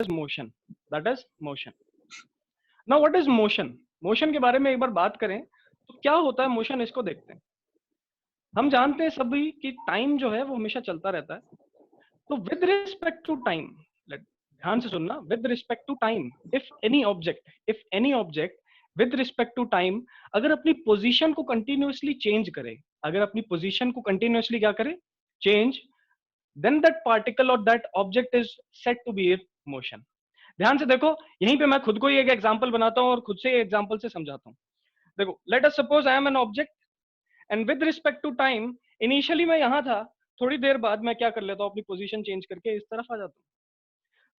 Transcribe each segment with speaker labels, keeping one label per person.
Speaker 1: is motion. That is motion. Now what is motion? Motion के बारे में एक बार बात करें तो क्या होता है मोशन, इसको देखते हैं। हम जानते हैं सभी कि टाइम जो है वो हमेशा चलता रहता है। तो विद रिस्पेक्ट टू टाइम, ध्यान से सुनना, with respect to time, if any object with respect to time अगर अपनी पोजीशन को कंटिन्यूअसली चेंज करे, अगर अपनी पोजीशन को कंटिन्यूअसली क्या करे, चेंज, देन दैट पार्टिकल और that object is said to be in motion. ध्यान से देखो, यहीं पे मैं खुद को ही एक एग्जांपल बनाता हूं और खुद से एग्जांपल से समझाता हूं। देखो, let us suppose I am an object and with respect to time, initially मैं यहां था, थोड़ी देर बाद मैं क्या कर लेता हूं, अपनी पोजीशन चेंज करके इस तरफ आ जाता हूं।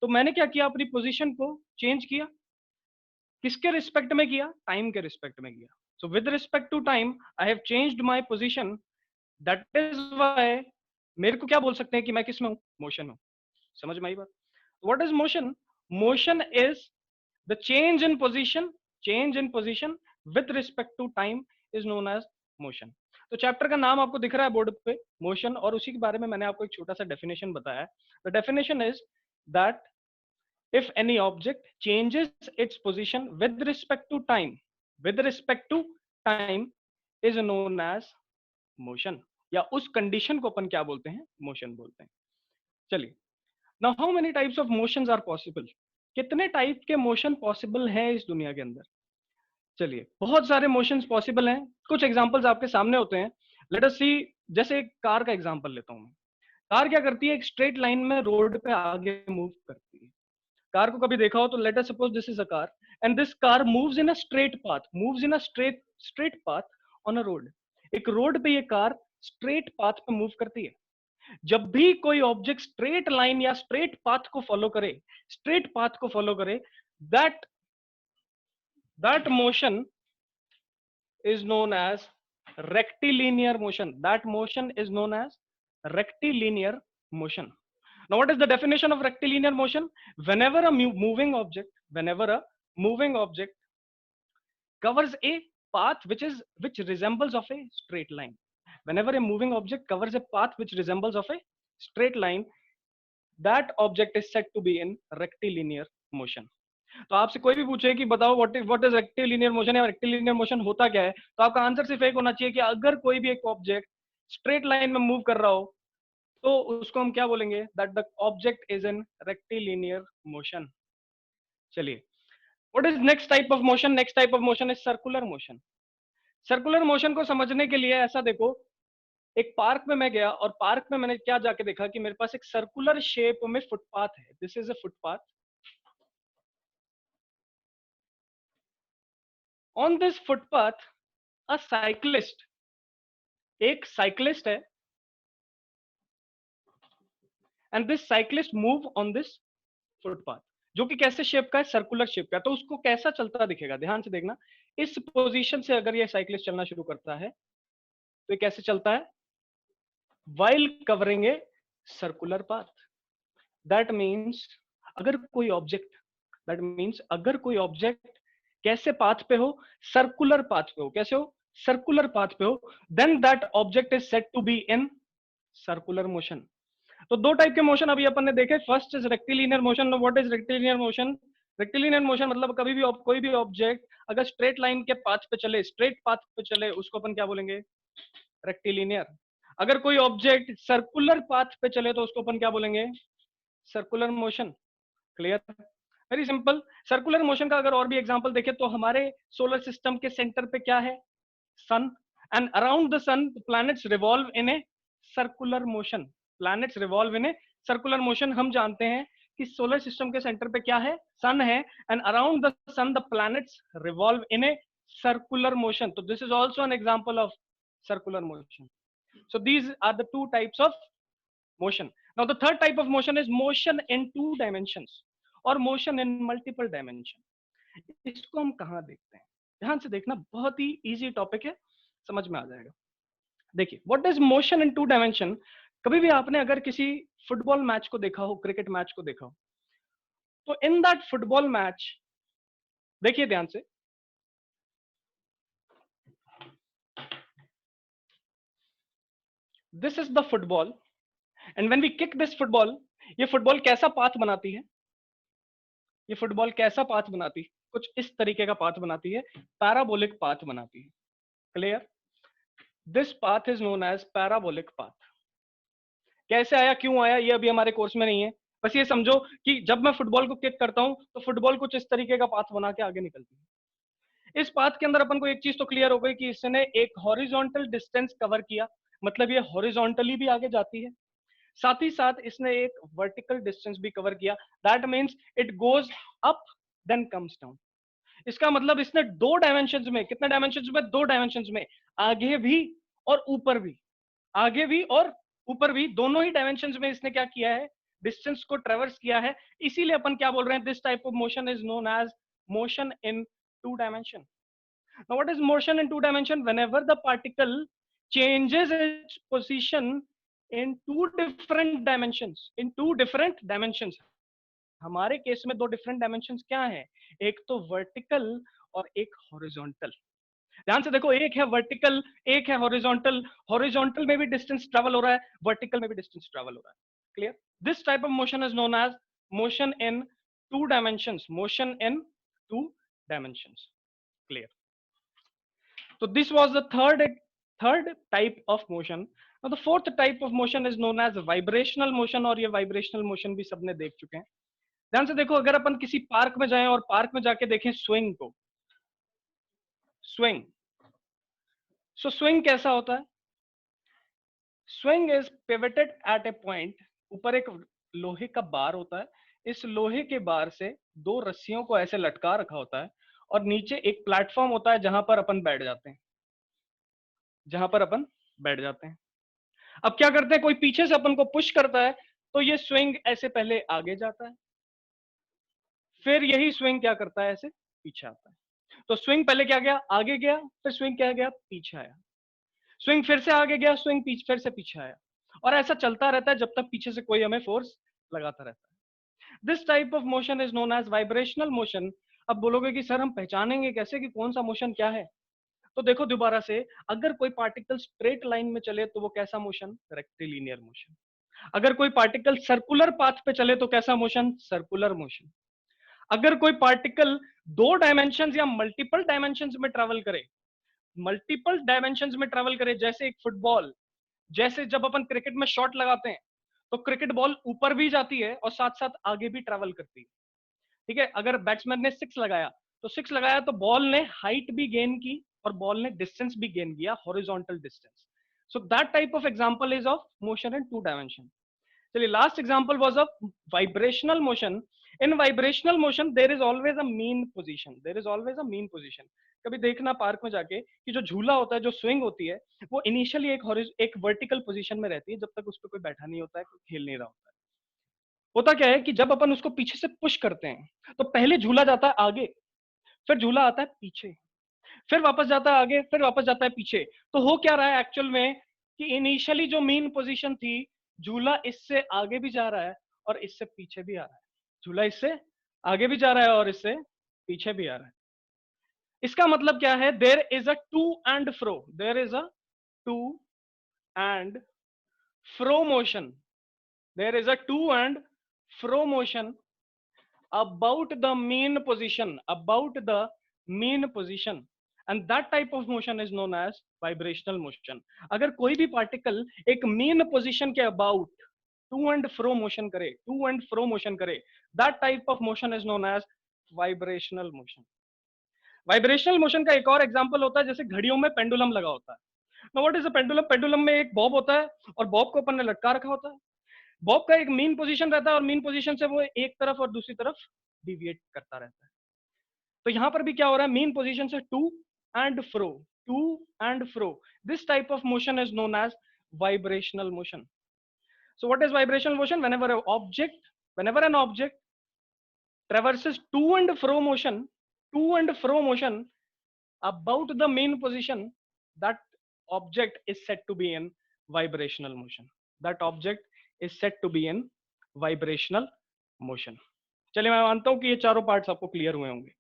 Speaker 1: तो मैंने क्या किया, अपनी पोजीशन को चेंज किया। किसके रिस्पेक्ट में किया? टाइम के रिस्पेक्ट में किया। So with respect to time I have changed my position, that is why मेरे को क्या बोल सकते हैं कि मैं किस में हूं? मोशन में हूं। समझ में आई बात? What is motion? Motion is the change in position with respect to time is known as motion. तो चैप्टर का नाम आपको दिख रहा है बोर्ड पे, मोशन, और उसी के बारे में मैंने आपको एक छोटा सा डेफिनेशन बताया है। The definition is that if any object changes its position with respect to time is known as motion, या उस कंडीशन को अपन क्या बोलते हैं? मोशन बोलते हैं। चलिए, now how many types of motions are possible? कितने टाइप के मोशन पॉसिबल हैं इस दुनिया के अंदर? चलिए, बहुत सारे मोशंस पॉसिबल हैं। कुछ एग्जांपल्स आपके सामने होते हैं। लेट अस सी, जैसे एक कार का एग्जांपल लेता हूं मैं। कार क्या करती है? एक स्ट्रेट लाइन में रोड पे आगे मूव करती है। कार को कभी देखा हो तो late us suppose this is a car and this car moves in a straight path on a road. एक रोड पे ये कार स्ट्रेट पाथ पे मूव करती है। जब भी कोई ऑब्जेक्ट स्ट्रेट लाइन या स्ट्रेट पाथ को फॉलो करे, that that motion is known as rectilinear motion. That motion is known as rectilinear motion. Now what is the definition of rectilinear motion? Whenever a moving object covers a path which resembles of a straight line, whenever a moving object covers a path which resembles of a straight line, that object is said to be in rectilinear motion. तो आपसे कोई भी पूछे कि बताओ what is rectilinear motion या rectilinear motion होता क्या है, तो आपका आंसर सिर्फ एक होना चाहिए कि अगर कोई भी एक ऑब्जेक्ट स्ट्रेट लाइन में मूव कर रहा हो तो उसको हम क्या बोलेंगे? That the object is in rectilinear motion. चलिए, what is next type of motion? Next type of motion is circular motion. Circular motion को समझने के लिए ऐसा देखो, एक पार्क में मैं गया और पार्क में मैंने क्या जाके देखा कि मेरे पास एक सर्कुलर शेप में फुटपाथ है। This is a footpath. On this footpath a cyclist, एक साइक्लिस्ट है and this cyclist move on this footpath, जो कि कैसे शेप का है? सर्कुलर शेप का। तो उसको कैसा चलता दिखेगा? ध्यान से देखना, इस पोजीशन से अगर ये साइक्लिस्ट चलना शुरू करता है तो ये कैसे चलता है? While covering a circular path. That means अगर कोई ऑब्जेक्ट अगर कोई ऑब्जेक्ट कैसे पाथ पे हो? सर्कुलर पाथ पे हो। कैसे हो? सर्कुलर पाथ पे हो, then that object is said to be in circular motion. तो दो टाइप के मोशन अभी अपन ने देखे। First is rectilinear motion. What is rectilinear motion? Rectilinear motion मतलब कभी भी कोई भी ऑब्जेक्ट अगर स्ट्रेट लाइन के पाथ पे चले, स्ट्रेट पाथ पे चले, उसको अपन क्या बोलेंगे? रेक्टिलिनियर। अगर कोई ऑब्जेक्ट सर्कुलर पाथ पे चले तो उसको अपन क्या बोलेंगे? Circular motion. Clear? Very simple. Circular motion का अगर और भी एग्जांपल देखें तो हमारे सोलर सिस्टम के सेंटर पे क्या है? Sun. And around the sun planets revolve in a circular motion. Planets revolve in a circular motion. हम जानते हैं कि सोलर सिस्टम के सेंटर पे क्या है? सन है, and around the sun the planets revolve in a circular motion. तो this is also an example of circular motion. So these are the two types of motion. Now the third type of motion is motion in two dimensions or motion in multiple dimension. इसको हम कहाँ देखते हैं? ध्यान से देखना, बहुत ही easy topic है, समझ में आ जाएगा। देखिए, what is motion in two dimension? कभी भी आपने अगर किसी फुटबॉल मैच को देखा हो, क्रिकेट मैच को देखा हो, तो इन दैट फुटबॉल मैच, देखिए ध्यान से, this is the football and when we kick this football, ये फुटबॉल कैसा पाथ बनाती है? ये फुटबॉल कैसा पाथ बनाती है? कुछ इस तरीके का पाथ बनाती है, पैराबोलिक पाथ बनाती है। Clear? This path is known as parabolic path. कैसे आया, क्यों आया, ये अभी हमारे कोर्स में नहीं है। बस ये समझो कि जब मैं फुटबॉल को किक करता हूं तो फुटबॉल कुछ इस तरीके का पाथ बना के आगे निकलती है। इस पाथ के अंदर अपन को एक चीज तो क्लियर हो गई कि इसने एक हॉरिजॉन्टल डिस्टेंस कवर किया, मतलब ये हॉरिजॉन्टली भी आगे जाती है, साथ ही साथ इसने एक वर्टिकल डिस्टेंस भी कवर किया। That means it goes up then comes down. इसका मतलब इसने दो डायमेंशंस में, कितने डायमेंशंस में? दो डायमेंशंस में, आगे भी और ऊपर भी, आगे भी और ऊपर भी, दोनों ही डायमेंशंस में इसने क्या किया है? डिस्टेंस को ट्रेवर्स किया है। इसीलिए अपन क्या बोल रहे हैं? This type of motion is known as motion in two dimension. Now, what is motion in two dimension? Whenever the particle changes its position in two different dimensions, in two different dimensions. हमारे case में दो different dimensions क्या हैं? एक तो vertical और एक horizontal. ध्यान से देखो, एक है वर्टिकल, एक है हॉरिजॉन्टल। हॉरिजॉन्टल में भी डिस्टेंस ट्रेवल हो रहा है, वर्टिकल में भी डिस्टेंस ट्रेवल हो रहा है। Clear? This type of motion is known as motion in two dimensions, motion in two dimensions. Clear? So this was the third type of motion. Now the fourth type of motion is known as vibrational motion, और ये vibrational motion भी सबने देख चुके हैं। ध्यान से देखो, अगर अपन किसी पार्क में जाएं और पार्क में जाके देखें स्विंग को, स्विंग, सो स्विंग कैसा होता है? Swing is pivoted at a point. ऊपर एक लोहे का बार होता है, इस लोहे के बार से दो रस्सियों को ऐसे लटका रखा होता है, और नीचे एक प्लेटफॉर्म होता है जहां पर अपन बैठ जाते हैं, जहां पर अपन बैठ जाते हैं। अब क्या करते हैं, कोई पीछे से अपन को पुश करता है तो ये स्विंग ऐसे पहले आगे जाता है, फिर यही स्विंग क्या करता है, ऐसे पीछे आता है। तो स्विंग पहले क्या गया, आगे गया, फिर स्विंग क्या गया, पीछे आया, स्विंग फिर से आगे गया, स्विंग पीछे, फिर से पीछे आया, और ऐसा चलता रहता है जब तक पीछे से कोई हमें फोर्स लगाता रहता है। This type of motion is known as vibrational motion. अब बोलोगे कि सर हम पहचानेंगे कैसे कि कौन सा मोशन क्या है? तो देखो दोबारा से, अगर कोई पार्टिकल स्ट्रेट लाइन में चले तो वो कैसा मोशन? Rectilinear motion. अगर कोई पार्टिकल सर्कुलर पाथ पे चले तो कैसा मोशन? Circular motion. अगर कोई पार्टिकल दो डायमेंशंस या मल्टीपल डायमेंशंस में ट्रेवल करे, मल्टीपल डायमेंशंस में ट्रेवल करे, जैसे एक फुटबॉल, जैसे जब अपन क्रिकेट में शॉट लगाते हैं तो क्रिकेट बॉल ऊपर भी जाती है और साथ साथ आगे भी ट्रेवल करती है। ठीक है, अगर बैट्समैन ने सिक्स लगाया तो बॉल ने हाइट भी गेन की और बॉल ने डिस्टेंस भी गेन किया, horizontal distance. So that type of example is of motion in two dimension. चलिए, last example was of vibrational motion. In vibrational motion there is always a mean position, there is always a mean position. कभी देखना park में जाके कि जो झूला होता है, जो स्विंग होती है, वो इनिशियली एक वर्टिकल पोजीशन में रहती है जब तक उस पर कोई बैठा नहीं होता है, कोई खेल नहीं रहा होता है। होता क्या है कि जब अपन उसको पीछे से पुश करते हैं तो पहले झूला जाता है आगे, फिर झूला आता है पीछे, फिर वापस जाता है आगे, फिर वापस जाता है पीछे। तो हो क्या रहा है एक्चुअल में कि इनिशियली जो मीन पोजीशन थी, झूला इससे आगे भी जा रहा है और इससे पीछे भी आ रहा है, झूला इससे आगे भी जा रहा है और इससे पीछे भी आ रहा है। इसका मतलब क्या है? There is a to and fro, there is a to and fro motion, there is a to and fro motion about the mean position, about the mean position, and that type of motion is known as vibrational motion. अगर कोई भी particle एक mean position के about to and fro motion करे, to and fro motion करे, that type of motion is known as vibrational motion. Vibrational motion का एक और एग्जांपल होता है, जैसे घड़ियों में पेंडुलम लगा होता है। Now what is a pendulum? Pendulum में एक बॉब होता है और बॉब को अपन ने लटका रखा होता है। बॉब का एक मीन पोजीशन रहता है और मीन पोजीशन से वो एक तरफ और दूसरी तरफ डिविएट करता रहता है। तो यहां पर भी क्या हो रहा है? मीन पोजीशन से to and fro, to and fro. This type of motion is known as vibrational motion. So what is vibrational motion? whenever an object traverses to and fro motion about the main position, that object is said to be in vibrational motion, that object is said to be in vibrational motion. चलिए, मैं मानता हूं कि ये चारों parts आपको clear हुए होंगे।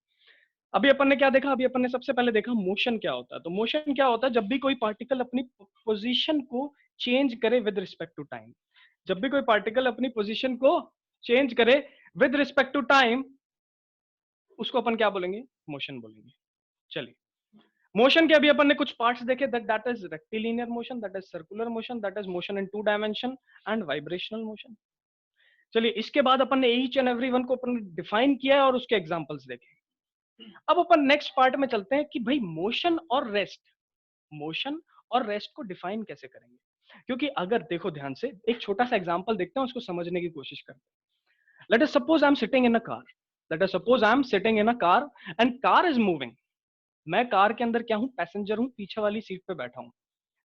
Speaker 1: अभी अपन ने क्या देखा? अभी अपन ने सबसे पहले देखा मोशन क्या होता है। तो मोशन क्या होता है? जब भी कोई पार्टिकल अपनी पोजीशन को चेंज करे विद रिस्पेक्ट टू टाइम, जब भी कोई पार्टिकल अपनी पोजीशन को चेंज करे विद रिस्पेक्ट टू टाइम, उसको अपन क्या बोलेंगे, मोशन बोलेंगे। चलिए, मोशन के अभी अपन ने कुछ पार्ट्स देखे, that is rectilinear motion, that is circular motion, that is motion in 2 dimension and vibrational motion. चलिए, इसके बाद अपन ने ईच एंड एवरी वन को अपन ने डिफाइन किया है और उसके एग्जांपल्स देखे। अब अपन नेक्स्ट पार्ट में चलते हैं कि भाई मोशन और रेस्ट, मोशन और रेस्ट को डिफाइन कैसे करेंगे। क्योंकि अगर देखो ध्यान से, एक छोटा सा एग्जांपल देखते हैं, उसको समझने की कोशिश करते हैं। Let us suppose I am sitting in a car, late us suppose I am sitting in a car and car is moving. मैं कार के अंदर क्या हूं, पैसेंजर हूं, पीछे वाली सीट पे बैठा हूं,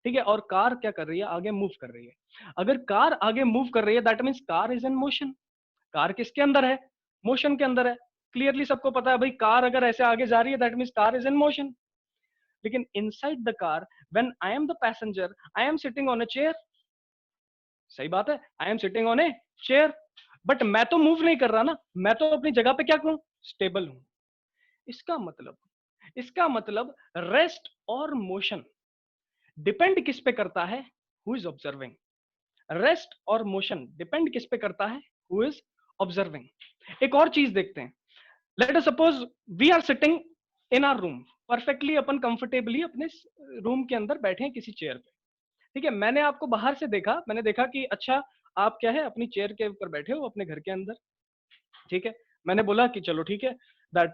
Speaker 1: ठीक है, और कार क्या कर रही है, आगे मूव कर रही है। अगर कार आगे मूव कर रही है, that means car is in motion. Car किसके अंदर है, मोशन के अंदर है। क्लियरली सबको पता है भाई, कार अगर ऐसे आगे जा रही है, that means car is in motion. लेकिन inside the car, when I am the passenger, I am sitting on a chair. सही बात है, I am sitting on a chair, but मैं तो मूव नहीं कर रहा ना, मैं तो अपनी जगह पे क्या हूं, स्टेबल हूं। इसका मतलब रेस्ट और मोशन डिपेंड किस पे करता है, हु इज ऑब्जर्विंग। रेस्ट और मोशन डिपेंड किस पे करता है, हु इज ऑब्जर्विंग। एक और चीज देखते हैं, let us suppose we are sitting in our room, perfectly अपन कंफर्टेबली अपने रूम के अंदर बैठे हैं किसी चेयर पे, ठीक है। मैंने आपको बाहर से देखा, मैंने देखा कि अच्छा आप क्या है, अपनी चेयर के ऊपर बैठे हो अपने घर के अंदर, ठीक है। मैंने बोला कि चलो ठीक है, that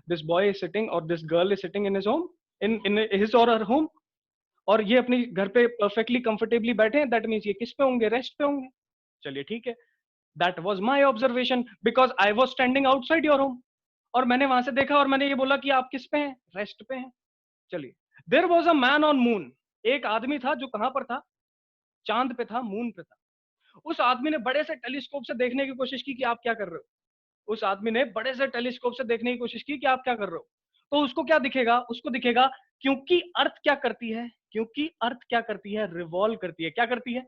Speaker 1: this boy is sitting और this girl is sitting in his home, in his और हर होम, और ये अपनी घर पे परफेक्टली कंफर्टेबली बैठे हैं, दैट मीन्स ये किस पे होंगे, रेस्ट पे होंगे। चलिए ठीक है, that was my observation because I was standing outside your home, और मैंने वहां से देखा और मैंने ये बोला कि आप किस पे हैं, रेस्ट पे हैं। चलिए, there was a man on moon, एक आदमी था जो कहां पर था, चांद पे था, मून पे था। उस आदमी ने बड़े से टेलीस्कोप से देखने की कोशिश की कि आप क्या कर रहे हो। उस आदमी ने बड़े से टेलीस्कोप से देखने की कोशिश की कि आप क्या कर रहे हो। तो उसको क्या दिखेगा, उसको दिखेगा, क्योंकि अर्थ क्या करती है, क्योंकि अर्थ क्या करती है, रिवॉल्व करती है। क्या करती है,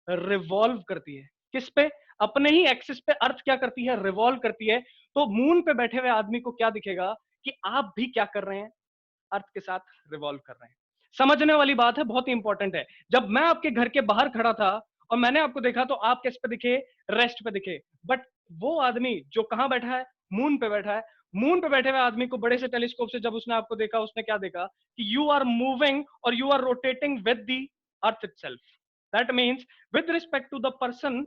Speaker 1: रिवॉल्व करती है। किस पे, अपने ही एक्सिस पे अर्थ क्या करती है, रिवॉल्व करती है। तो मून पे बैठे हुए आदमी को क्या दिखेगा कि आप भी क्या कर रहे हैं, अर्थ के साथ रिवॉल्व कर रहे हैं। समझने वाली बात है, बहुत ही इंपॉर्टेंट है। जब मैं आपके घर के बाहर खड़ा था और मैंने आपको देखा, तो आप किस पे दिखे, रेस्ट पे दिखे। बट वो आदमी जो कहां बैठा है, मून पे बैठा है, मून पे बैठे हुए आदमी को बड़े से टेलीस्कोप से जब उसने आपको देखा, उसने क्या देखा कि यू आर मूविंग और you are rotating with the earth itself. That means with respect to the person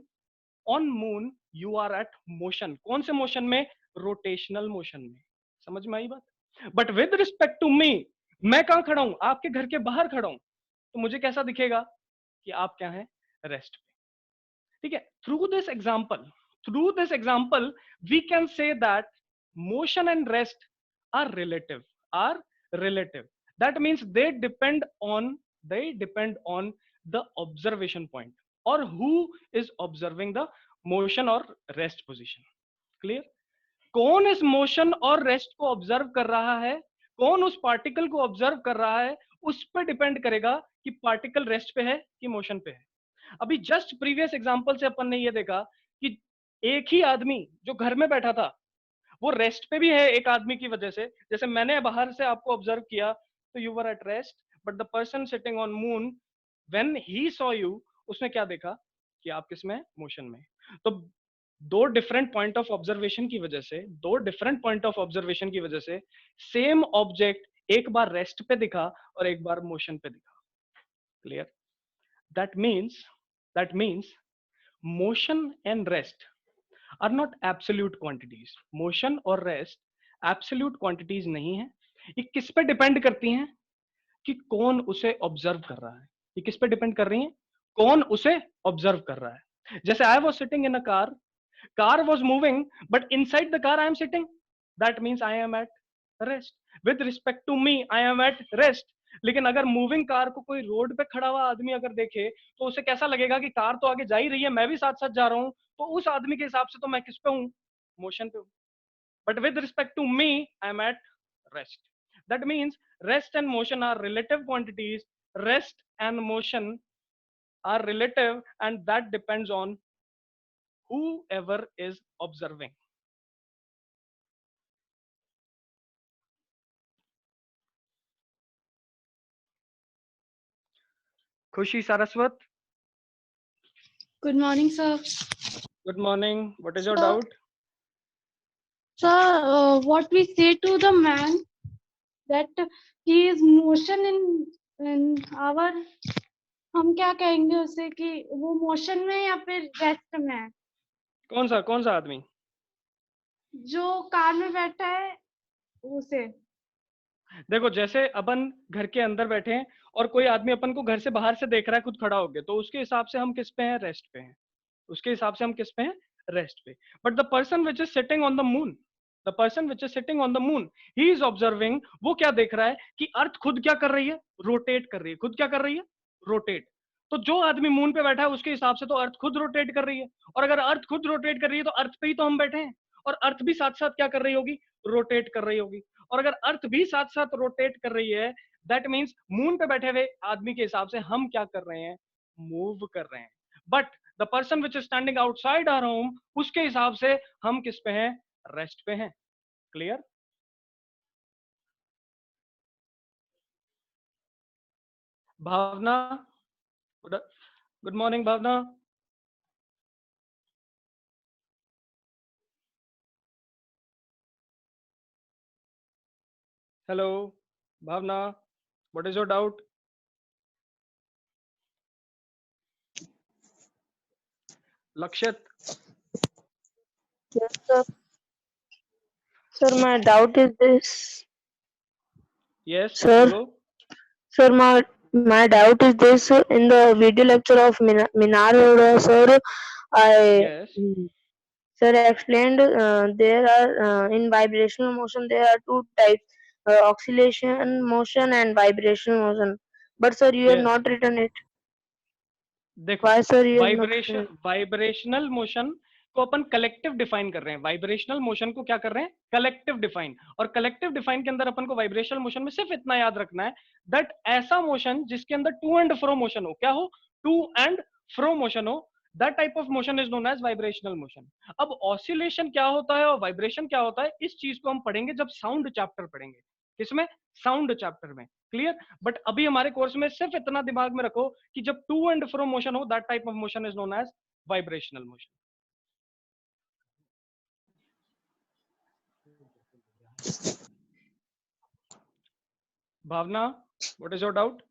Speaker 1: on moon you are at motion. कौन से मोशन में, रोटेशनल मोशन में। समझ में आई बात। But with respect to me, मैं कहां खड़ा हूं, आपके घर के बाहर खड़ा हूं, तो मुझे कैसा दिखेगा कि आप क्या हैं, रेस्ट पे, ठीक है। Through this example we can say that motion and rest are relative that means they depend on the observation point और who is observing the motion और रेस्ट पोजिशन। क्लियर। कौन इस मोशन और रेस्ट को observe कर रहा है, कौन उस पार्टिकल को ऑब्जर्व कर रहा है, उस पर डिपेंड करेगा कि पार्टिकल रेस्ट पे है कि मोशन पे है। अभी जस्ट प्रीवियस एग्जांपल से अपन ने ये देखा कि एक ही आदमी जो घर में बैठा था वो रेस्ट पे भी है एक आदमी की वजह से। जैसे मैंने बाहर से आपको ऑब्जर्व किया तो you were at rest, but the person sitting on moon when he saw you, उसने क्या देखा कि आप किसमें, मोशन में। तो दो डिफरेंट पॉइंट ऑफ ऑब्जर्वेशन की वजह से सेम ऑब्जेक्ट एक बार रेस्ट पे दिखा और एक बार मोशन पे दिखा। Clear. That means motion and rest are not absolute quantities. Motion और रेस्ट एब्सोल्यूट क्वांटिटीज नहीं है। ये किस पे डिपेंड करती हैं कि कौन उसे ऑब्जर्व कर रहा है। ये किस पे डिपेंड कर रही हैं, कौन उसे ऑब्जर्व कर रहा है। जैसे I was sitting in a car, car was moving but inside the car I am sitting, that means I am at rest. With respect to me I am at rest. लेकिन अगर moving car को कोई road पे खड़ा हुआ आदमी अगर देखे तो उसे कैसा लगेगा कि कार तो आगे जा ही रही है, मैं भी साथ साथ जा रहा हूं, तो उस आदमी के हिसाब से तो मैं किस पे हूं, मोशन पे हूं। But with respect to me I am at rest. That means rest and motion are relative quantities, rest and motion are relative and that depends on whoever is observing. Khushi Saraswat,
Speaker 2: Good morning, sir.
Speaker 1: good morning. What is your
Speaker 2: So,
Speaker 1: doubt?
Speaker 2: what we say to the man that he is motion in our, हम क्या कहेंगे उसे कि वो motion में या फिर rest में है?
Speaker 1: कौन सा आदमी?
Speaker 2: जो कार में बैठा है उसे।
Speaker 1: देखो, जैसे अपन घर के अंदर बैठे हैं और कोई आदमी अपन को घर से बाहर से देख रहा है खुद खड़ा होके, तो उसके हिसाब से हम किस पे हैं? रेस्ट पे हैं। उसके हिसाब से हम किस पे हैं? रेस्ट पे। But the person which is sitting on the moon, the person which is sitting on the moon, he is observing. वो क्या देख रहा है कि अर्थ खुद क्या कर रही है? रोटेट कर रही है। खुद क्या कर रही है? रोटेट। तो जो आदमी मून पे बैठा है उसके हिसाब से तो अर्थ खुद रोटेट कर रही है, और अगर अर्थ खुद रोटेट कर रही है तो अर्थ पे ही तो हम बैठे हैं, और अर्थ भी साथ साथ क्या कर रही होगी? रोटेट कर रही होगी। और अगर अर्थ भी साथ साथ रोटेट कर रही है, दैट मीन्स मून पे बैठे हुए आदमी के हिसाब से हम क्या कर रहे हैं? मूव कर रहे हैं। But the person which is standing outside our home, उसके हिसाब से हम किस पे हैं? रेस्ट पे हैं। Clear? Bhavana, good morning Bhavana. Hello Bhavana, what is your doubt? Lakshit.
Speaker 3: Yes, sir. Sir, my doubt is this.
Speaker 1: Yes,
Speaker 3: Sir,
Speaker 1: बोलो।
Speaker 3: sir, my doubt is this. In the video lecture of Minar Arora, sir,
Speaker 1: yes,
Speaker 3: sir explained there are in vibrational motion there are two types, oscillation motion and vibrational motion. But sir, you have
Speaker 1: yes.
Speaker 3: not written it.
Speaker 1: देखो,
Speaker 3: Why, sir, you have not written it?
Speaker 1: Vibrational motion को अपन collective define कर रहे हैं। Vibrational motion को क्या कर रहे हैं? Collective define. और कलेक्टिव डिफाइन के अंदर अपन को वाइब्रेशनल मोशन में सिर्फ इतना याद रखना है दैट ऐसा मोशन जिसके अंदर टू एंड फ्रो मोशन हो। क्या हो? टू एंड फ्रो मोशन हो। That type of motion is known as vibrational motion. अब ऑसिलेशन क्या होता है और वाइब्रेशन क्या होता है, इस चीज को हम पढ़ेंगे जब साउंड चैप्टर पढ़ेंगे। किसमें? साउंड चैप्टर में। क्लियर? बट अभी हमारे कोर्स में सिर्फ इतना दिमाग में रखो कि जब टू एंड फ्रो मोशन हो, that type of motion is known as vibrational motion. Bhavna, what is your doubt?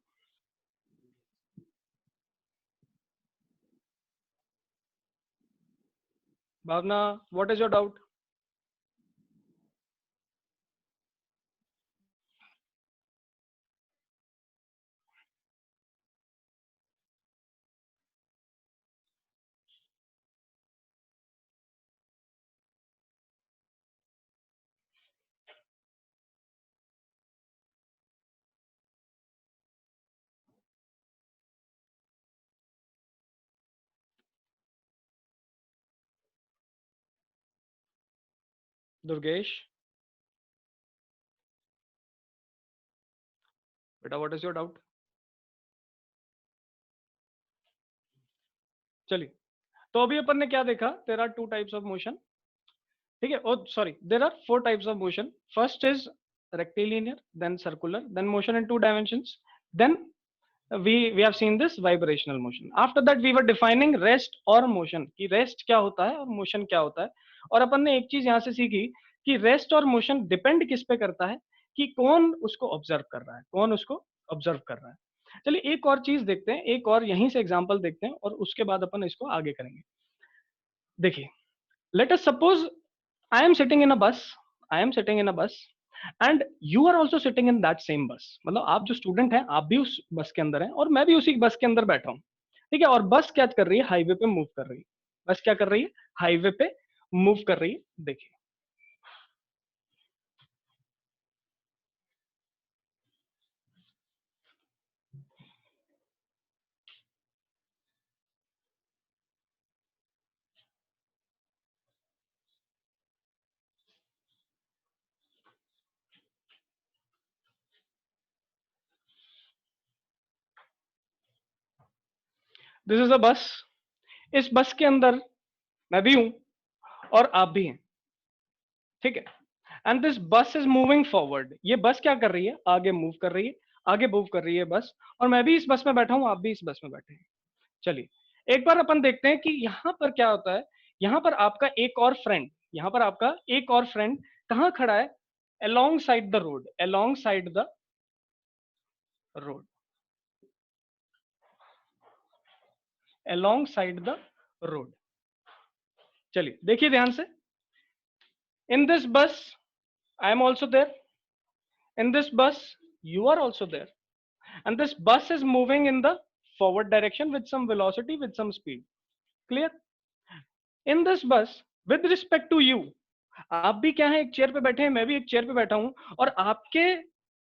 Speaker 1: Bhavna, what is your doubt? Durgesh, बेटा व्हाट इज योर डाउट? चलिए, तो अभी अपन ने क्या देखा? There are two types of motion. ठीक है? और sorry, there are four types of motion. First is rectilinear, then circular, then motion in two dimensions, then we have seen this vibrational motion. After that we were defining rest और motion, कि rest क्या होता है और motion क्या होता है। और अपन ने एक चीज यहाँ से सीखी कि rest और motion डिपेंड किस पे करता है? कि कौन उसको ऑब्जर्व कर रहा है, कौन उसको ऑब्जर्व कर रहा है। चलिए एक और चीज देखते हैं, एक और यहीं से एग्जांपल देखते हैं और उसके बाद अपन इसको आगे करेंगे। देखिए, let us suppose I am sitting in a bus, I am sitting in a bus and you are also sitting in that same bus. मतलब आप जो स्टूडेंट हैं आप भी उस बस के अंदर हैं और मैं भी उसी बस के अंदर बैठा हूं। ठीक है? और बस क्या कर रही है? हाईवे पे मूव कर रही है। बस क्या कर रही है? हाईवे पे मूव कर रही है। देखिए, दिस इज अ बस। इस बस के अंदर मैं भी हूं और आप भी हैं। ठीक है? एंड दिस बस इज मूविंग फॉरवर्ड। ये बस क्या कर रही है? आगे मूव कर रही है, आगे मूव कर रही है बस। और मैं भी इस बस में बैठा हूं, आप भी इस बस में बैठे हैं। चलिए एक बार अपन देखते हैं कि यहां पर क्या होता है। यहां पर आपका एक और फ्रेंड, यहां पर आपका एक और फ्रेंड कहाँ खड़ा है? along side the road, along side the road, along side the road. चलिए देखिए ध्यान से, in this bus I am also there, in this bus you are also there, and this bus is moving in the forward direction with some velocity, with some speed. Clear? In this bus with respect to you, आप भी क्या है, एक chair पे बैठे हैं, मैं भी एक चेयर पे बैठा हूं, और आपके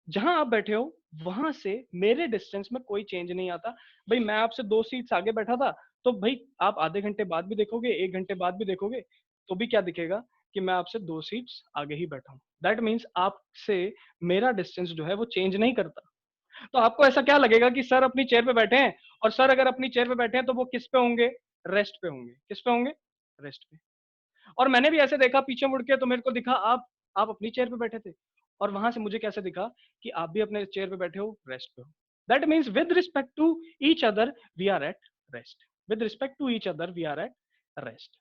Speaker 1: जहां आप बैठे हो वहां से मेरे डिस्टेंस में कोई चेंज नहीं आता। भाई मैं आपसे 2 सीट्स आगे बैठा था, तो भाई आप आधे घंटे बाद भी देखोगे, 1 घंटे बाद भी देखोगे, तो भी क्या दिखेगा कि मैं आपसे 2 सीट्स आगे ही बैठा हूं। दैट मीन्स आपसे मेरा डिस्टेंस जो है वो चेंज नहीं करता। तो आपको ऐसा क्या लगेगा कि सर अपनी चेयर पे बैठे हैं, और सर अगर अपनी चेयर पे बैठे हैं तो वो किस पे होंगे? रेस्ट पे होंगे। किस पे होंगे? रेस्ट पे। और मैंने भी ऐसे देखा पीछे मुड़ के, तो मेरे को दिखा आप अपनी चेयर पे बैठे थे, और वहां से मुझे कैसे दिखा कि आप भी अपने चेयर पे बैठे हो, रेस्ट पे हो। That means with respect to each other we are at rest, with respect to each other we are at rest.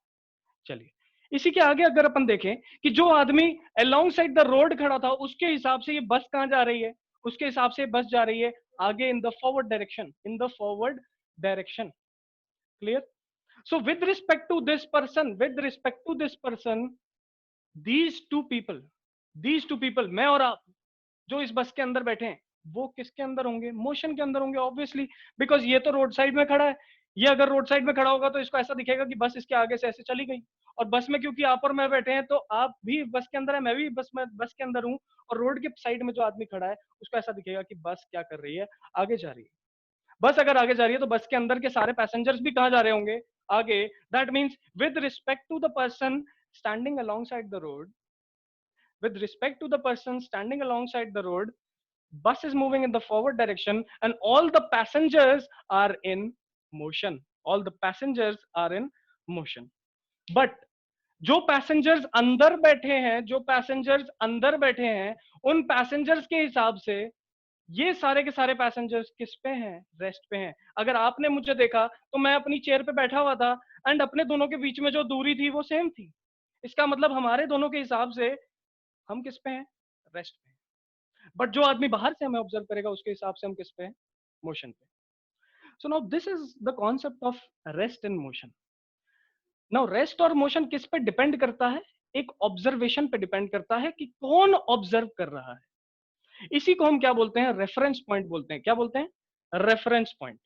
Speaker 1: चलिए इसी के आगे अगर अपन देखें कि जो आदमी अलोंग साइड द रोड खड़ा था, उसके हिसाब से ये बस कहां जा रही है? उसके हिसाब से बस जा रही है आगे in the forward direction, in the forward direction. Clear? So with respect to this person, with respect to this person, these two people, मैं और आप जो इस बस के अंदर बैठे हैं, वो किसके अंदर होंगे? मोशन के अंदर होंगे ऑब्वियसली, बिकॉज ये तो रोड साइड में खड़ा है। ये अगर रोड साइड में खड़ा होगा तो इसको ऐसा दिखेगा कि बस इसके आगे से ऐसे चली गई, और बस में क्योंकि आप और मैं बैठे हैं, तो आप भी बस के अंदर है, मैं भी बस के अंदर हूँ, और रोड के साइड में जो आदमी खड़ा है उसको ऐसा दिखेगा कि बस क्या कर रही है? आगे जा रही है। बस अगर आगे जा रही है तो बस के अंदर के सारे पैसेंजर्स भी कहां जा रहे होंगे? आगे। That means with respect to the person standing alongside the road, with respect to the person standing alongside the road, bus is moving in the forward direction and all the passengers are in motion, all the passengers are in motion. But जो passengers अंदर बैठे हैं, जो passengers अंदर बैठे हैं, उन passengers के हिसाब से ये सारे के सारे पैसेंजर्स किस पे हैं? रेस्ट पे हैं। अगर आपने मुझे देखा तो मैं अपनी चेयर पे बैठा हुआ था, एंड अपने दोनों के बीच में जो दूरी थी वो सेम थी। इसका मतलब हमारे दोनों के हिसाब से हम किस पे हैं? रेस्ट पे हैं। बट जो आदमी बाहर से हमें ऑब्जर्व करेगा उसके हिसाब से हम किस पे हैं? मोशन पे। So now this is the concept of rest in motion. Now rest और मोशन किस पे डिपेंड करता है? एक ऑब्जर्वेशन पे डिपेंड करता है कि कौन ऑब्जर्व कर रहा है। इसी को हम क्या बोलते हैं? रेफरेंस पॉइंट बोलते हैं। क्या बोलते हैं? Reference point.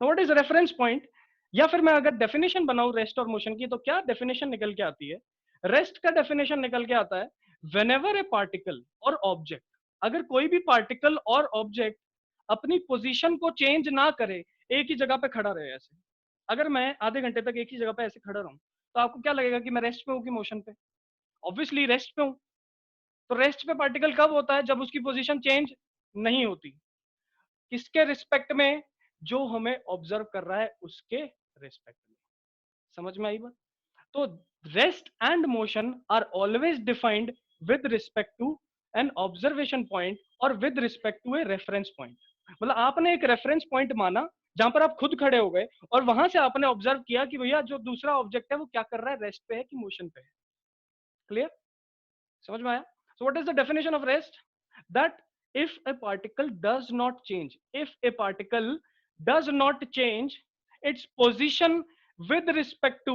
Speaker 1: What is reference point? या फिर मैं अगर डेफिनेशन बनाऊं रेस्ट और मोशन की, तो क्या डेफिनेशन निकल के आती है? रेस्ट का डेफिनेशन निकल के आता है व्हेनेवर ए पार्टिकल और ऑब्जेक्ट, अगर कोई भी पार्टिकल और ऑब्जेक्ट अपनी पोजीशन को चेंज ना करे, एक ही जगह पे खड़ा रहे। ऐसे अगर मैं आधे घंटे तक एक ही जगह पे ऐसे खड़ा रहूं, तो आपको क्या लगेगा कि मैं रेस्ट पे हूं कि मोशन पे? ऑब्वियसली रेस्ट पे हूं। तो रेस्ट पे पार्टिकल कब होता है? जब उसकी पोजीशन चेंज नहीं होती। किसके रिस्पेक्ट में? जो हमें ऑब्जर्व कर रहा है उसके रिस्पेक्ट में। समझ में आई बात? तो rest and motion are always defined with respect to an observation point और with respect to a reference point. मतलब आपने एक रेफरेंस पॉइंट माना जहां पर आप खुद खड़े हो गए, और वहां से आपने ऑब्जर्व किया कि भैया जो दूसरा ऑब्जेक्ट है वो क्या कर रहा है? रेस्ट पे है कि मोशन पे है। क्लियर? समझ में आया? सो what is the definition of rest? That if a particle does not change, if a particle does not change its position with respect to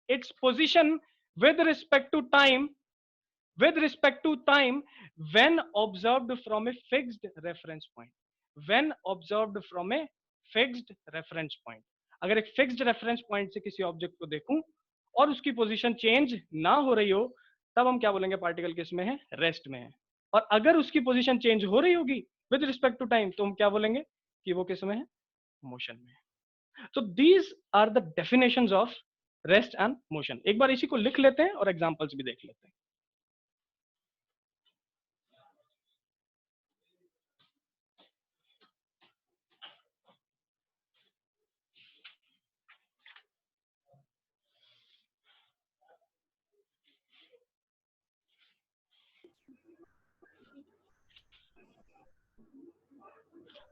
Speaker 1: its position with respect to time, with respect to time, when observed from a fixed reference point, when observed from a fixed reference point, अगर एक fixed reference point से किसी object को देखूं और उसकी position change ना हो रही हो, तब हम क्या बोलेंगे? पार्टिकल किस में है? रेस्ट में है। और अगर उसकी पोजीशन चेंज हो रही होगी विद रिस्पेक्ट टू टाइम, तो हम क्या बोलेंगे कि वो किस में है? मोशन में है। So these are the definitions of rest and motion. एक बार इसी को लिख लेते हैं और एग्जांपल्स भी देख लेते हैं।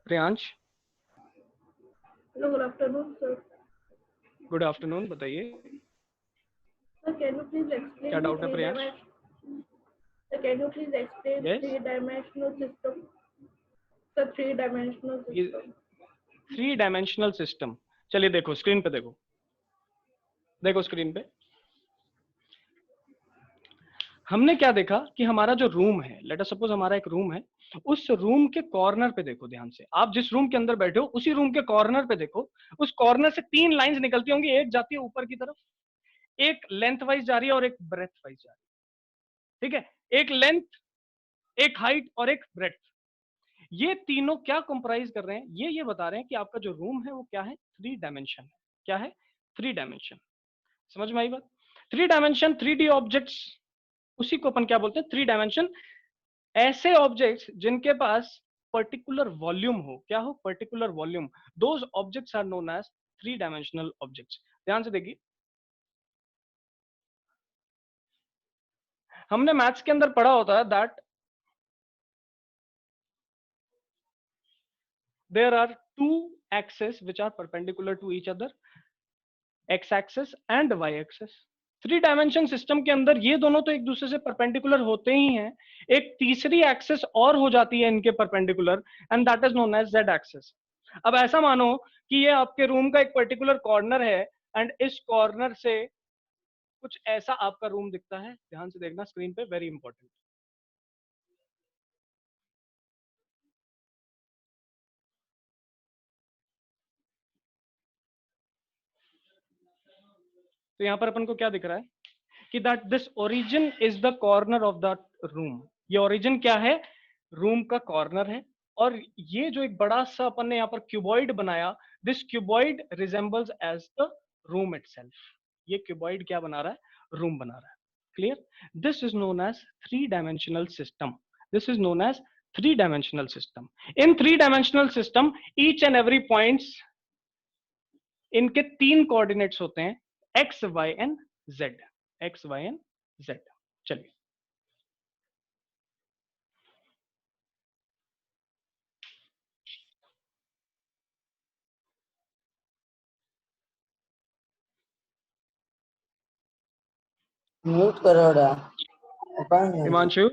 Speaker 1: Priyansh,
Speaker 4: hello, good afternoon sir.
Speaker 1: Good afternoon, बताइए
Speaker 4: sir can you please explain
Speaker 1: क्या डाउट है Priyansh?
Speaker 4: can you please explain
Speaker 1: Yes.
Speaker 4: three-dimensional system? The three-dimensional system.
Speaker 1: Three dimensional system, चलिए देखो स्क्रीन पे, देखो स्क्रीन पे हमने क्या देखा कि हमारा जो रूम है, लेट अस सपोज हमारा एक रूम है, उस रूम के कॉर्नर पे देखो ध्यान से, आप जिस रूम के अंदर बैठे हो उसी रूम के कॉर्नर पे देखो, उस कॉर्नर से तीन लाइंस निकलती होंगी, एक जाती है ऊपर की तरफ, एक लेंथ वाइज जा रही है और एक ब्रेथ वाइज जा रही है, ठीक है, एक लेंथ, एक हाइट और एक ब्रेथ। ये तीनों क्या कंप्राइज कर रहे हैं, ये बता रहे हैं कि आपका जो रूम है वो क्या है, थ्री डायमेंशन है। क्या है? Three dimension. समझ में आई बात? Three dimension, three D objects, उसी को अपन क्या बोलते हैं, थ्री डायमेंशन। ऐसे ऑब्जेक्ट्स जिनके पास पर्टिकुलर वॉल्यूम हो, क्या हो, particular volume, those objects are known as three dimensional objects. ध्यान से देखिए, हमने मैथ्स के अंदर पढ़ा होता है that there are two axes which are perpendicular to each other, x axis and y axis। Three dimension system के अंदर ये दोनों तो एक दूसरे से परपेंडिकुलर होते ही हैं, एक तीसरी एक्सिस और हो जाती है इनके perpendicular, and that is known as z axis. अब ऐसा मानो कि ये आपके रूम का एक पर्टिकुलर कॉर्नर है, एंड इस कॉर्नर से कुछ ऐसा आपका रूम दिखता है, ध्यान से देखना स्क्रीन पे, वेरी इंपॉर्टेंट। तो यहां पर अपन को क्या दिख रहा है कि that this origin is the corner of the room. ये ओरिजिन क्या है, रूम का कॉर्नर है, और ये जो एक बड़ा सा अपन ने यहाँ पर क्यूबॉइड बनाया, this cuboid resembles as the room itself. ये क्यूबॉइड क्या बना रहा है, रूम बना रहा है। Clear? This is known as three dimensional system. This is known as three dimensional system. In three dimensional system each and every points, इनके तीन कोऑर्डिनेट्स होते हैं, x y and z, x y and z. चलिए,
Speaker 5: mute करो डा अपन।
Speaker 1: हिमांशु,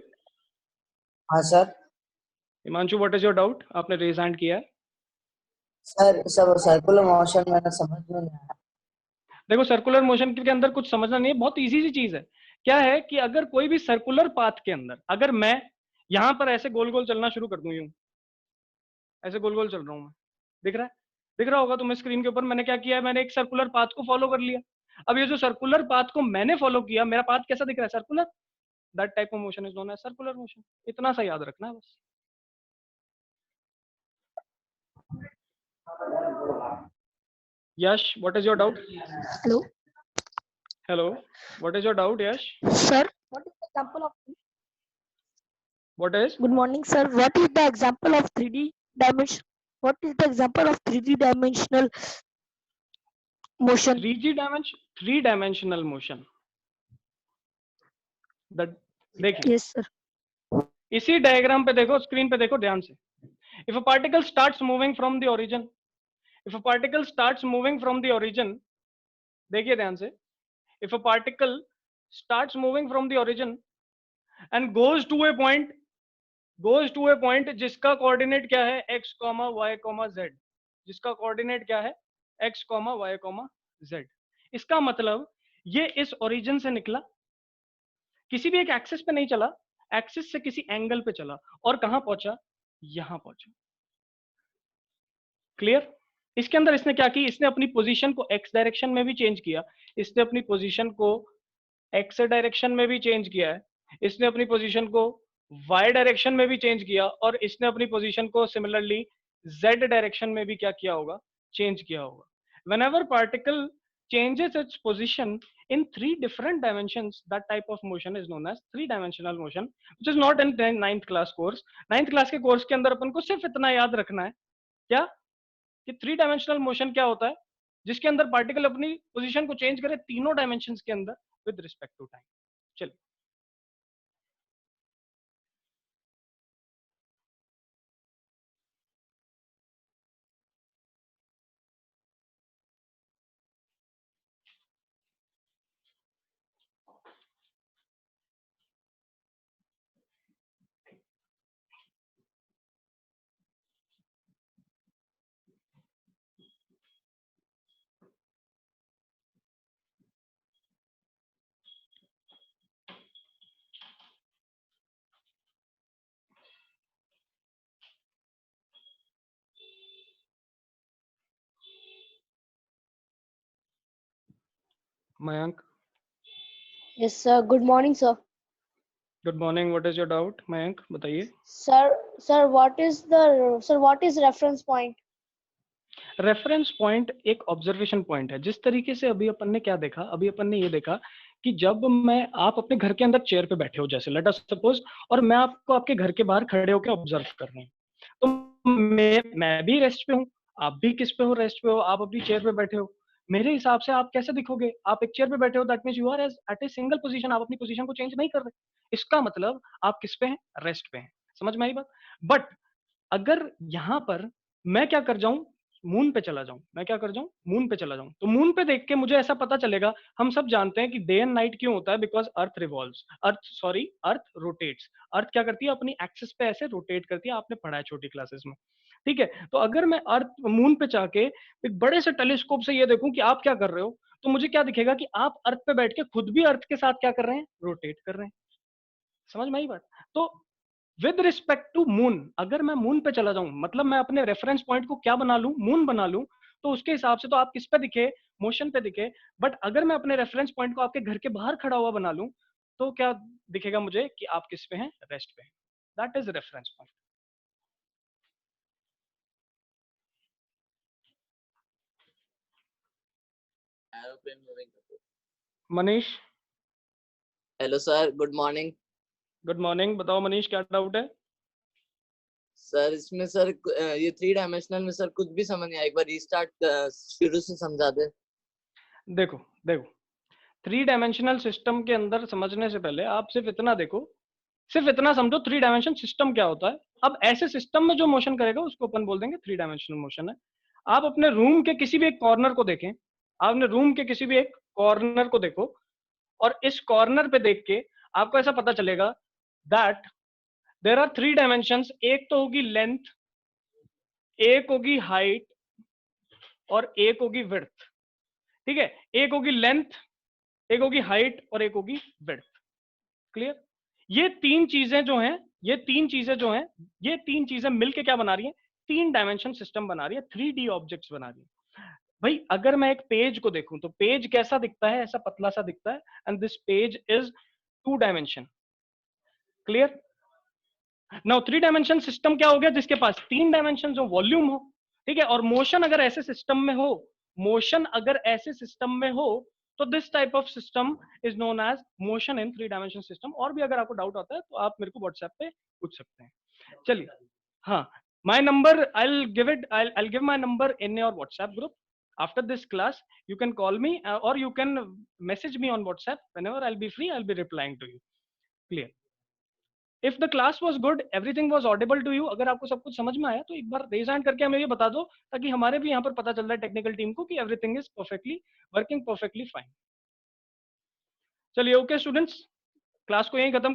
Speaker 5: हाँ sir.
Speaker 1: Himanshu what is your doubt? आपने रेज हैंड किया है।
Speaker 5: सर सब सर्कुलर मोशन मैंने समझ में नहीं आया।
Speaker 1: देखो सर्कुलर मोशन के अंदर कुछ समझना नहीं है, बहुत इजी सी चीज है। क्या है कि अगर कोई भी सर्कुलर पाथ के अंदर, अगर मैं यहां पर ऐसे गोल गोल चलना शुरू कर दूं, यूं ऐसे गोल गोल चल रहा हूं मैं, दिख रहा है? दिख रहा होगा तुम्हें स्क्रीन के ऊपर, मैंने क्या किया है, मैंने एक सर्कुलर पाथ को फॉलो कर लिया। अब ये जो सर्कुलर पाथ को मैंने फॉलो किया, मेरा पाथ कैसा दिख रहा है, circular. That type of motion is known as circular motion. इतना सा याद रखना है बस। Yash, what is your doubt?
Speaker 6: Hello,
Speaker 1: hello, what is your doubt Yash?
Speaker 6: sir. What is the example of?
Speaker 1: What is?
Speaker 6: Good morning, sir. What is the example of 3D dimension? What is the example of 3D dimensional motion?
Speaker 1: Three dimensional motion. देखिए,
Speaker 6: Yes, sir.
Speaker 1: इसी diagram पे देखो, screen पे देखो ध्यान से। If a particle starts moving from the origin, if a particle starts moving from the origin, देखिए ध्यान से, if a particle starts moving from the origin and goes to a point जिसका कोऑर्डिनेट क्या है, x, y, z, जिसका coordinate क्या है, x, y, z। इसका मतलब ये इस ओरिजिन से निकला, किसी भी एक एक्सिस पे नहीं चला, एक्सिस से किसी एंगल पे चला, और कहां पहुंचा, यहां पहुंचा। क्लियर? इसके अंदर इसने क्या की, इसने अपनी पोजीशन को एक्स डायरेक्शन में भी चेंज किया, इसने अपनी पोजीशन को एक्स डायरेक्शन में भी चेंज किया है, इसने अपनी पोजीशन को वाई डायरेक्शन में भी चेंज किया, और इसने अपनी पोजीशन को सिमिलरली जेड डायरेक्शन में भी क्या किया होगा, चेंज किया होगा। whenever particle changes its position in three different dimensions, that type of motion is known as three dimensional motion, which is not in 9th class course। 9th class के course के अंदर अपन को सिर्फ इतना याद रखना है, क्या, कि थ्री डायमेंशनल मोशन क्या होता है, जिसके अंदर पार्टिकल अपनी पोजीशन को चेंज करे तीनों डायमेंशंस के अंदर विद रिस्पेक्ट टू टाइम। चलिए, Mayank,
Speaker 6: Yes, sir. Good morning, sir.
Speaker 1: good morning. What is your doubt? Mayank, बताइए.
Speaker 6: Sir, what is reference point?
Speaker 1: Reference point एक ऑब्जर्वेशन पॉइंट है. जिस तरीके से अभी अपन ने क्या देखा, अभी अपन ने ये देखा कि जब आप अपने घर के अंदर चेयर पे बैठे हो, जैसे लेट अस सपोज, और मैं आपको आपके घर के बाहर खड़े होकर ऑब्जर्व कर रहा हूँ, तो मैं भी रेस्ट पे हूँ, आप भी किस पे हो, रेस्ट पे हो, आप अपनी चेयर पे बैठे हो. मेरे हिसाब से आप कैसे दिखोगे? आप एक चेयर पे बैठे हो, that means you are at a single position, आप अपनी पोजीशन को चेंज नहीं कर रहे. इसका मतलब आप किस पे हैं? रेस्ट पे हैं. समझ में आई बात? बट अगर यहाँ पर मैं क्या कर जाऊं, मून पे चला जाऊं, मैं क्या कर जाऊं, मून पे चला जाऊं, तो मून पे देख के मुझे ऐसा पता चलेगा. हम सब जानते हैं कि डे एंड नाइट क्यों होता है, because earth revolves, earth rotates. Earth क्या करती है? अपनी एक्सिस पे ऐसे रोटेट करती है. आपने पढ़ा है छोटी क्लासेस में, ठीक है? तो अगर मैं अर्थ मून पे जाके एक बड़े से टेलीस्कोप से ये देखूं कि आप क्या कर रहे हो, तो मुझे क्या दिखेगा कि आप अर्थ पे बैठ के खुद भी अर्थ के साथ क्या कर रहे हैं? रोटेट कर रहे हैं. समझ में आई बात? तो विद रिस्पेक्ट टू मून, अगर मैं मून पे चला जाऊं, मतलब मैं अपने रेफरेंस पॉइंट को क्या बना लूं? मून बना लूं. तो उसके हिसाब से तो आप किस पे दिखे? मोशन पे दिखे. बट अगर मैं अपने रेफरेंस पॉइंट को आपके घर के बाहर खड़ा हुआ बना लूं, तो क्या दिखेगा मुझे? कि आप किस पे हैं? रेस्ट पे. That is reference point.
Speaker 7: Aeroplane moving.
Speaker 1: Manish,
Speaker 7: Hello sir, good morning.
Speaker 1: Good morning. बताओ मनीष, क्या डाउट है?
Speaker 7: सर इसमें सर ये 3 डायमेंशनल में सर कुछ भी समझ नहीं आया, एक बार रीस्टार्ट शुरू से समझा दे.
Speaker 1: देखो देखो, 3 डायमेंशनल सिस्टम के अंदर समझने से पहले आप सिर्फ इतना देखो, सिर्फ इतना समझो 3 डायमेंशन सिस्टम क्या होता है. अब ऐसे सिस्टम में जो मोशन करेगा उसको अपन बोल देंगे 3 डायमेंशनल मोशन है. आप अपने रूम के किसी भी एक कॉर्नर को देखें, आपने रूम के किसी भी एक कॉर्नर को देखो, और इस कॉर्नर पे देख के आपको ऐसा पता चलेगा दैट देयर आर 3 डायमेंशंस. एक तो होगी लेंथ, एक होगी हाइट, और एक होगी विड्थ. ठीक है? एक होगी लेंथ, एक होगी हाइट, और एक होगी विड्थ. क्लियर? ये तीन चीजें जो हैं, ये तीन चीजें मिलके क्या बना रही हैं? 3 डायमेंशन सिस्टम बना रही है, 3D ऑब्जेक्ट्स बना रही है. भाई अगर मैं एक पेज को देखूं तो पेज कैसा दिखता है? ऐसा पतला सा दिखता है. And this page is 2 dimension. Clear? Now 3 dimension system क्या हो गया? जिसके पास 3 डायमेंशन हो, वॉल्यूम हो. ठीक है? और मोशन अगर ऐसे सिस्टम में हो, मोशन अगर ऐसे सिस्टम में हो, तो this type of system is known as motion in 3 dimension system. और भी अगर आपको डाउट आता है तो आप मेरे को व्हाट्सएप पे पूछ सकते हैं. चलिए, हाँ, my number, I'll give my number in your WhatsApp group. After this class, you can call me or you can message me on WhatsApp. Whenever I'll be free, I'll be replying to you. Clear? If the class was good, everything was audible to you, अगर आपको सब कुछ समझ में आया तो एक बार raise hand करके हमें ये बता दो, ताकि हमारे भी यहाँ पर पता चल रहा है टेक्निकल टीम को कि everything is perfectly working, perfectly fine. चलिए, ओके स्टूडेंट्स, क्लास को यहीं खत्म